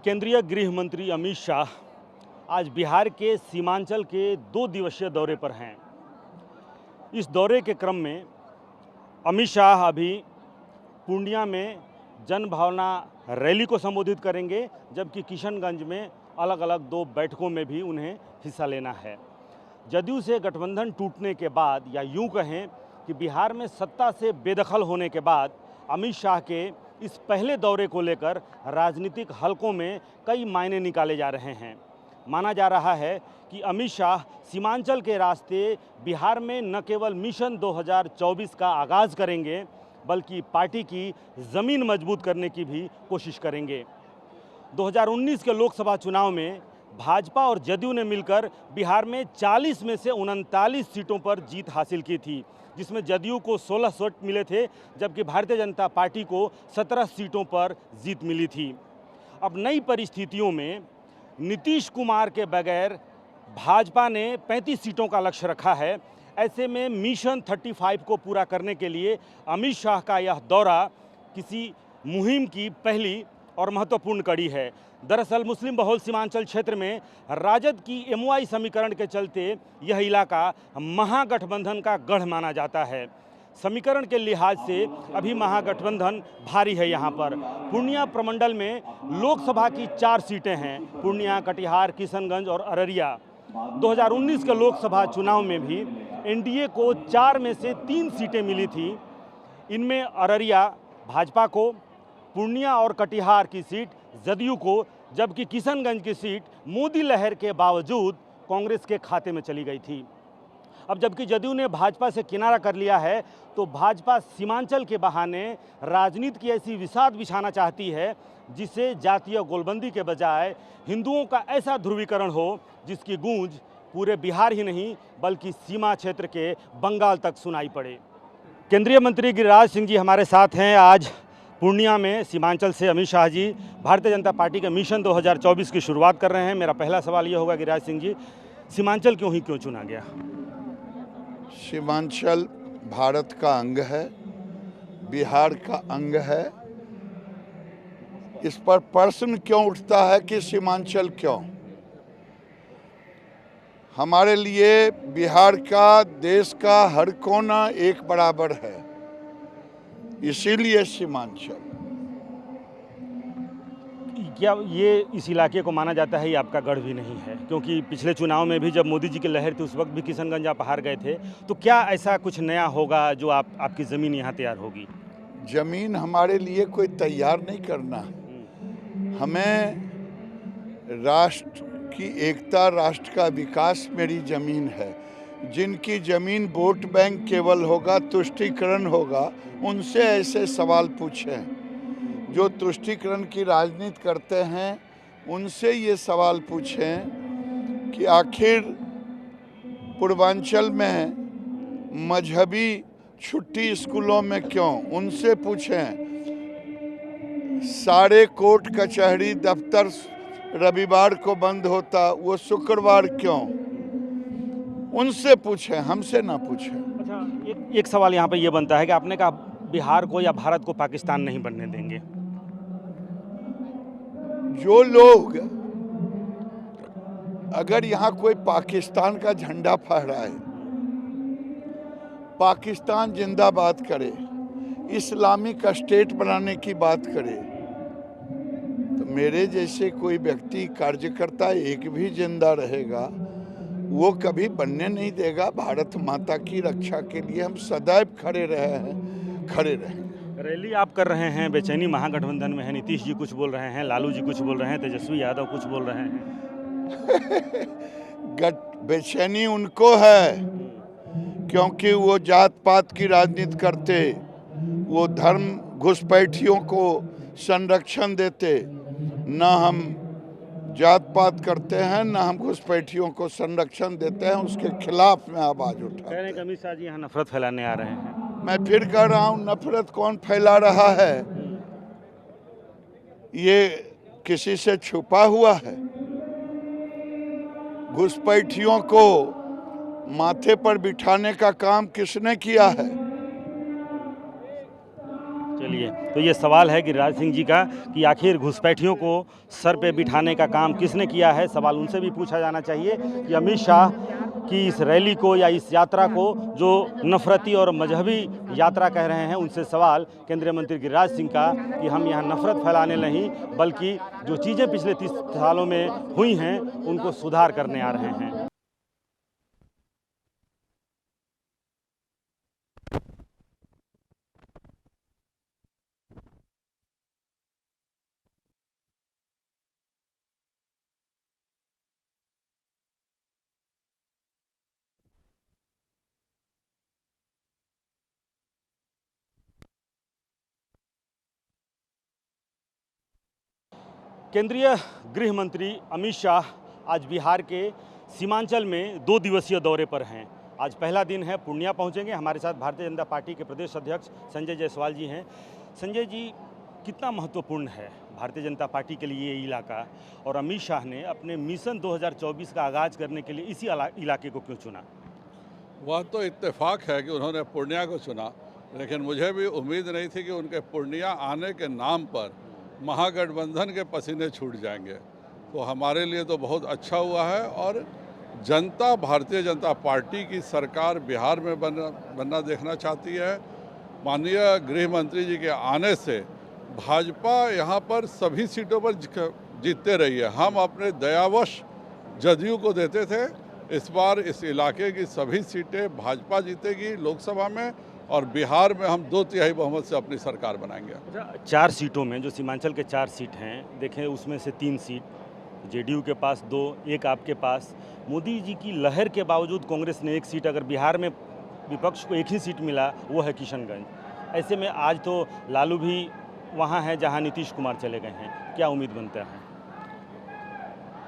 केंद्रीय गृह मंत्री अमित शाह आज बिहार के सीमांचल के 2 दिवसीय दौरे पर हैं। इस दौरे के क्रम में अमित शाह अभी पूर्णिया में जन भावना रैली को संबोधित करेंगे, जबकि किशनगंज में अलग अलग 2 बैठकों में भी उन्हें हिस्सा लेना है। जदयू से गठबंधन टूटने के बाद, या यूं कहें कि बिहार में सत्ता से बेदखल होने के बाद, अमित शाह के इस पहले दौरे को लेकर राजनीतिक हलकों में कई मायने निकाले जा रहे हैं। माना जा रहा है कि अमित शाह सीमांचल के रास्ते बिहार में न केवल मिशन 2024 का आगाज़ करेंगे, बल्कि पार्टी की ज़मीन मजबूत करने की भी कोशिश करेंगे। 2019 के लोकसभा चुनाव में भाजपा और जदयू ने मिलकर बिहार में 40 में से 39 सीटों पर जीत हासिल की थी, जिसमें जदयू को 16 सीट मिले थे, जबकि भारतीय जनता पार्टी को 17 सीटों पर जीत मिली थी। अब नई परिस्थितियों में नीतीश कुमार के बगैर भाजपा ने 35 सीटों का लक्ष्य रखा है। ऐसे में मिशन 35 को पूरा करने के लिए अमित शाह का यह दौरा किसी मुहिम की पहली और महत्वपूर्ण कड़ी है। दरअसल मुस्लिम बहुल सीमांचल क्षेत्र में राजद की एमओआई समीकरण के चलते यह इलाका महागठबंधन का गढ़ माना जाता है। समीकरण के लिहाज से अभी महागठबंधन भारी है। यहाँ पर पूर्णिया प्रमंडल में लोकसभा की 4 सीटें हैं, पूर्णिया, कटिहार, किशनगंज और अररिया। 2019 के लोकसभा चुनाव में भी एनडीए को 4 में से 3 सीटें मिली थी। इनमें अररिया भाजपा को, पूर्णिया और कटिहार की सीट जदयू को, जबकि किशनगंज की सीट मोदी लहर के बावजूद कांग्रेस के खाते में चली गई थी। अब जबकि जदयू ने भाजपा से किनारा कर लिया है, तो भाजपा सीमांचल के बहाने राजनीति की ऐसी विसात बिछाना चाहती है जिससे जातीय गोलबंदी के बजाय हिंदुओं का ऐसा ध्रुवीकरण हो जिसकी गूंज पूरे बिहार ही नहीं बल्कि सीमा क्षेत्र के बंगाल तक सुनाई पड़े। केंद्रीय मंत्री गिरिराज सिंह जी हमारे साथ हैं। आज पूर्णिया में सीमांचल से अमित शाह जी भारतीय जनता पार्टी के मिशन 2024 की शुरुआत कर रहे हैं। मेरा पहला सवाल ये होगा, गिरिराज सिंह जी, सीमांचल क्यों चुना गया? सीमांचल भारत का अंग है, बिहार का अंग है। इस पर प्रश्न क्यों उठता है कि सीमांचल क्यों? हमारे लिए बिहार का, देश का हर कोना एक बराबर है, इसीलिए सीमांचल। क्या ये इस इलाके को माना जाता है ये आपका गढ़ भी नहीं है? क्योंकि पिछले चुनाव में भी जब मोदी जी की लहर थी उस वक्त भी किशनगंज आप हार गए थे, तो क्या ऐसा कुछ नया होगा जो आपकी ज़मीन यहाँ तैयार होगी? जमीन हमारे लिए कोई तैयार नहीं करना, हमें राष्ट्र की एकता, राष्ट्र का विकास मेरी ज़मीन है। जिनकी ज़मीन वोट बैंक केवल होगा, तुष्टीकरण होगा, उनसे ऐसे सवाल पूछें। जो तुष्टीकरण की राजनीति करते हैं उनसे ये सवाल पूछें कि आखिर पूर्वांचल में मजहबी छुट्टी स्कूलों में क्यों? उनसे पूछें। सारे कोर्ट कचहरी दफ्तर रविवार को बंद होता, वो शुक्रवार क्यों? उनसे पूछें, हमसे ना पूछें। अच्छा, एक सवाल यहाँ पे ये बनता है कि आपने कहा बिहार को या भारत को पाकिस्तान नहीं बनने देंगे। जो लोग अगर यहाँ कोई पाकिस्तान का झंडा फहराए, पाकिस्तान जिंदाबाद करे, इस्लामिक स्टेट बनाने की बात करे, तो मेरे जैसे कोई व्यक्ति, कार्यकर्ता एक भी जिंदा रहेगा, वो कभी बनने नहीं देगा। भारत माता की रक्षा के लिए हम सदैव खड़े रहे हैं, खड़े रहेंगे। रैली आप कर रहे हैं, बेचैनी महागठबंधन में है, नीतीश जी कुछ बोल रहे हैं, लालू जी कुछ बोल रहे हैं, तेजस्वी यादव कुछ बोल रहे हैं। बेचैनी उनको है क्योंकि वो जात पात की राजनीति करते, वो धर्म घुसपैठियों को संरक्षण देते। ना हम जात पात करते हैं, ना हम घुसपैठियों को संरक्षण देते हैं, उसके खिलाफ में आवाज उठाते हैं। अमित शाह जी यहाँ नफरत फैलाने आ रहे हैं। मैं फिर कह रहा हूँ, नफरत कौन फैला रहा है? ये किसी से छुपा हुआ है? घुसपैठियों को माथे पर बिठाने का काम किसने किया है? चलिए, तो ये सवाल है गिरिराज सिंह जी का कि आखिर घुसपैठियों को सर पे बिठाने का काम किसने किया है। सवाल उनसे भी पूछा जाना चाहिए कि अमित शाह की इस रैली को या इस यात्रा को जो नफरती और मजहबी यात्रा कह रहे हैं, उनसे सवाल केंद्रीय मंत्री गिरिराज सिंह का कि हम यहाँ नफरत फैलाने नहीं बल्कि जो चीज़ें पिछले 30 सालों में हुई हैं उनको सुधार करने आ रहे हैं। केंद्रीय गृह मंत्री अमित शाह आज बिहार के सीमांचल में 2 दिवसीय दौरे पर हैं। आज पहला दिन है, पूर्णिया पहुंचेंगे। हमारे साथ भारतीय जनता पार्टी के प्रदेश अध्यक्ष संजय जायसवाल जी हैं। संजय जी, कितना महत्वपूर्ण है भारतीय जनता पार्टी के लिए ये इलाका, और अमित शाह ने अपने मिशन 2024 का आगाज़ करने के लिए इसी इलाके को क्यों चुना? वह तो इत्तेफाक है कि उन्होंने पूर्णिया को चुना, लेकिन मुझे भी उम्मीद नहीं थी कि उनके पूर्णिया आने के नाम पर महागठबंधन के पसीने छूट जाएंगे। तो हमारे लिए तो बहुत अच्छा हुआ है, और जनता भारतीय जनता पार्टी की सरकार बिहार में बनना देखना चाहती है। माननीय गृह मंत्री जी के आने से भाजपा यहाँ पर सभी सीटों पर जीतते रही है। हम अपने दयावश जदयू को देते थे, इस बार इस इलाके की सभी सीटें भाजपा जीतेगी लोकसभा में, और बिहार में हम 2/3 बहुमत से अपनी सरकार बनाएंगे। 4 सीटों में, जो सीमांचल के 4 सीट हैं, देखें उसमें से 3 सीट जेडीयू के पास, 2 एक आपके पास। मोदी जी की लहर के बावजूद कांग्रेस ने 1 सीट, अगर बिहार में विपक्ष को 1 ही सीट मिला वो है किशनगंज। ऐसे में आज तो लालू भी वहाँ हैं जहाँ नीतीश कुमार चले गए हैं, क्या उम्मीद बनता है?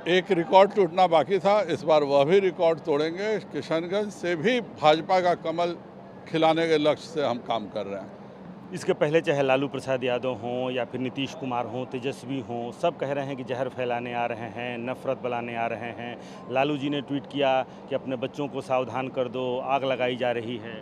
एक रिकॉर्ड टूटना बाकी था, इस बार वह भी रिकॉर्ड तोड़ेंगे। किशनगंज से भी भाजपा का कमल खिलाने के लक्ष्य से हम काम कर रहे हैं। इसके पहले चाहे लालू प्रसाद यादव हों या फिर नीतीश कुमार हों, तेजस्वी हों, सब कह रहे हैं कि जहर फैलाने आ रहे हैं, नफरत बनाने आ रहे हैं। लालू जी ने ट्वीट किया कि अपने बच्चों को सावधान कर दो, आग लगाई जा रही है।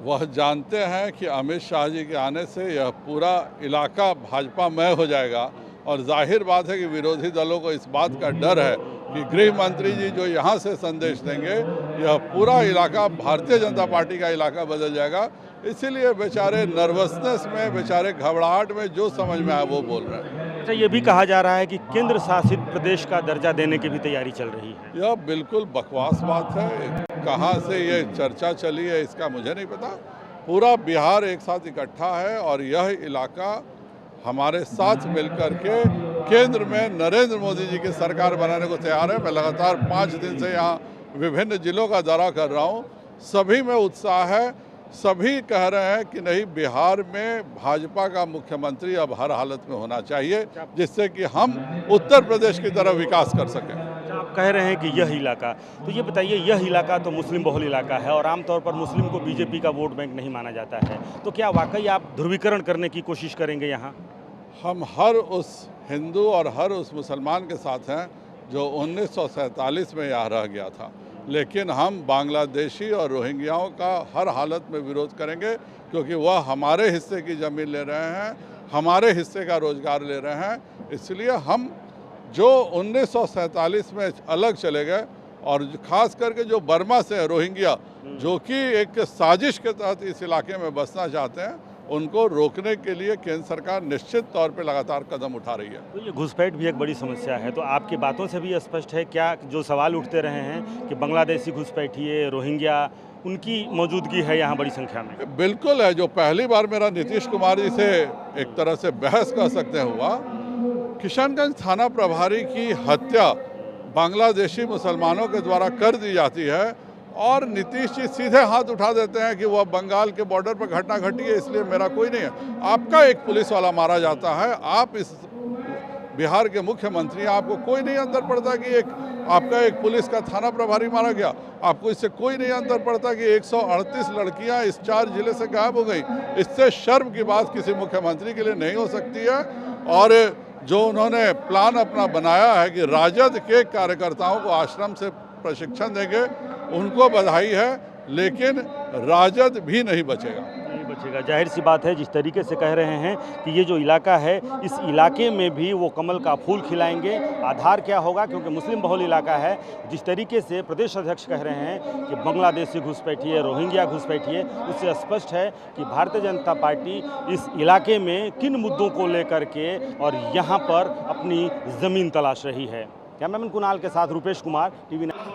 वह जानते हैं कि अमित शाह जी के आने से यह पूरा इलाका भाजपामय हो जाएगा, और जाहिर बात है कि विरोधी दलों को इस बात का डर है कि गृह मंत्री जी जो यहाँ से संदेश देंगे, यह पूरा इलाका भारतीय जनता पार्टी का इलाका बदल जाएगा। इसीलिए बेचारे नर्वसनेस में, बेचारे घबराहट में जो समझ में आया वो बोल रहे हैं। अच्छा, ये भी कहा जा रहा है कि केंद्र शासित प्रदेश का दर्जा देने की भी तैयारी चल रही है। यह बिल्कुल बकवास बात है। कहाँ से ये चर्चा चली है इसका मुझे नहीं पता। पूरा बिहार एक साथ इकट्ठा है, और यह इलाका हमारे साथ मिलकर के केंद्र में नरेंद्र मोदी जी की सरकार बनाने को तैयार है। मैं लगातार 5 दिन से यहाँ विभिन्न जिलों का दौरा कर रहा हूँ, सभी में उत्साह है। सभी कह रहे हैं कि नहीं, बिहार में भाजपा का मुख्यमंत्री अब हर हालत में होना चाहिए, जिससे कि हम उत्तर प्रदेश की तरफ विकास कर सकें। आप कह रहे हैं कि यह इलाका, तो ये बताइए, यह इलाका तो मुस्लिम बहुल इलाका है और आमतौर पर मुस्लिम को बीजेपी का वोट बैंक नहीं माना जाता है, तो क्या वाकई आप ध्रुवीकरण करने की कोशिश करेंगे यहाँ? हम हर उस हिंदू और हर उस मुसलमान के साथ हैं जो 1947 में यहाँ रह गया था, लेकिन हम बांग्लादेशी और रोहिंग्याओं का हर हालत में विरोध करेंगे, क्योंकि वह हमारे हिस्से की ज़मीन ले रहे हैं, हमारे हिस्से का रोजगार ले रहे हैं। इसलिए हम जो 1947 में अलग चले गए, और खास करके जो बर्मा से रोहिंग्या जो कि एक साजिश के तहत इस इलाके में बसना चाहते हैं, उनको रोकने के लिए केंद्र सरकार निश्चित तौर पे लगातार कदम उठा रही है। तो ये घुसपैठ भी एक बड़ी समस्या है, तो आपकी बातों से भी स्पष्ट है क्या जो सवाल उठते रहे हैं कि बांग्लादेशी घुसपैठिए, रोहिंग्या, उनकी मौजूदगी है यहाँ बड़ी संख्या में? बिल्कुल है। जो पहली बार मेरा नीतीश कुमार जी से एक तरह से बहस कर सकते हुआ, किशनगंज थाना प्रभारी की हत्या बांग्लादेशी मुसलमानों के द्वारा कर दी जाती है, और नीतीश जी सीधे हाथ उठा देते हैं कि वह बंगाल के बॉर्डर पर घटना घटी है, इसलिए मेरा कोई नहीं है। आपका एक पुलिस वाला मारा जाता है, आप इस बिहार के मुख्यमंत्री, आपको कोई नहीं अंदर पड़ता कि एक आपका एक पुलिस का थाना प्रभारी मारा गया। आपको इससे कोई नहीं अंदर पड़ता कि 138 लड़कियां इस 4 जिले से गायब हो गई। इससे शर्म की बात किसी मुख्यमंत्री के लिए नहीं हो सकती है। और जो उन्होंने प्लान अपना बनाया है कि राजद के कार्यकर्ताओं को आश्रम से प्रशिक्षण देंगे, उनको बधाई है, लेकिन राजद भी नहीं बचेगा। पहुंचेगा। जाहिर सी बात है, जिस तरीके से कह रहे हैं कि ये जो इलाका है, इस इलाके में भी वो कमल का फूल खिलाएंगे। आधार क्या होगा, क्योंकि मुस्लिम बहुल इलाका है। जिस तरीके से प्रदेश अध्यक्ष कह रहे हैं कि बांग्लादेशी घुसपैठी है, रोहिंग्या घुसपैठी है, उससे स्पष्ट है कि भारतीय जनता पार्टी इस इलाके में किन मुद्दों को लेकर के और यहाँ पर अपनी ज़मीन तलाश रही है। कैमरामैन कुणाल के साथ रूपेश कुमार, TV9।